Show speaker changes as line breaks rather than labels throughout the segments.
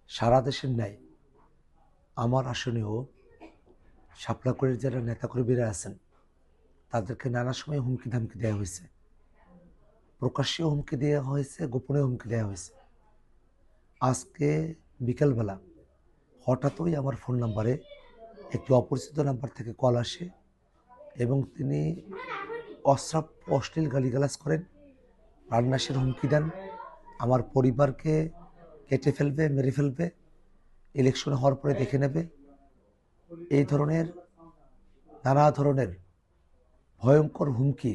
সারা দেশের ন্যায় আমার আসনেও শাপলাকলির যারা নেতাকর্মীরা আছেন তাদেরকে নানা সময় হুমকি ধামকি দেওয়া হয়েছে। প্রকাশ্যে হুমকি দেওয়া হয়েছে, গোপনে হুমকি দেওয়া হয়েছে। আজকে বিকেলবেলা হঠাৎই আমার ফোন নাম্বারে একটি অপরিচিত নাম্বার থেকে কল আসে এবং তিনি অশ্লীল গালিগালাজ করেন, প্রাণনাশের হুমকি দেন, আমার পরিবারকে কেটে ফেলবে, মেরে ফেলবে, ইলেকশন হওয়ার পরে দেখে নেবে, এই ধরনের নানা ধরনের ভয়ঙ্কর হুমকি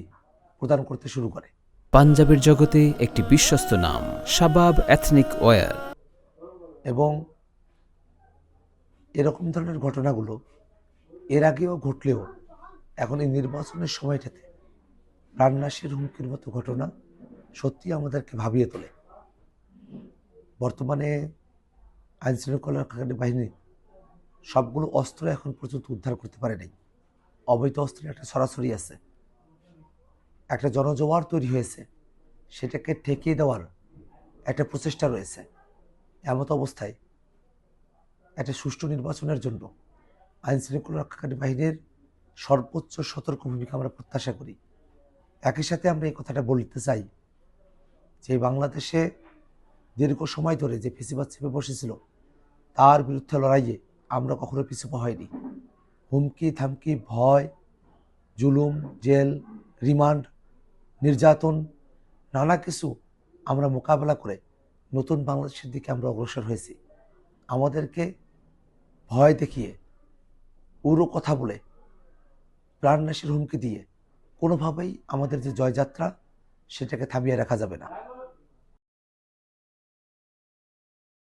প্রদান করতে শুরু করে।
পাঞ্জাবের জগতে একটি বিশ্বস্ত নাম শাবাব এথনিক ওয়্যার।
এবং এরকম ধরনের ঘটনাগুলো এর আগেও ঘটলেও এখন এই নির্বাচনের সময়টাতে প্রাণনাশের হুমকির মতো ঘটনা সত্যি আমাদেরকে ভাবিয়ে তোলে। বর্তমানে আইন শৃঙ্খলা রক্ষাকারী বাহিনী সবগুলো অস্ত্র এখন পর্যন্ত উদ্ধার করতে পারে নাই। অবৈধ অস্ত্রের একটা সরাসরি আছে, একটা জনজোয়ার তৈরি হয়েছে, সেটাকে ঠেকিয়ে দেওয়ার একটা প্রচেষ্টা রয়েছে। এমত অবস্থায় একটা সুষ্ঠু নির্বাচনের জন্য আইন শৃঙ্খলা রক্ষাকারী বাহিনীর সর্বোচ্চ সতর্ক ভূমিকা আমরা প্রত্যাশা করি। একই সাথে আমরা এই কথাটা বলতে চাই যে বাংলাদেশে দীর্ঘ সময় ধরে যে ফেসিবাদ চেপে বসেছিল তার বিরুদ্ধে লড়াইয়ে আমরা কখনো পিছু পা হয়নি। হুমকি থামকি, ভয়, জুলুম, জেল, রিমান্ড, নির্যাতন, নানা কিছু আমরা মোকাবেলা করে নতুন বাংলাদেশের দিকে আমরা অগ্রসর হয়েছি। আমাদেরকে ভয় দেখিয়ে, উড়ো কথা বলে, প্রাণনাশের হুমকি দিয়ে কোনোভাবেই আমাদের যে জয়যাত্রা সেটাকে থামিয়ে রাখা যাবে না।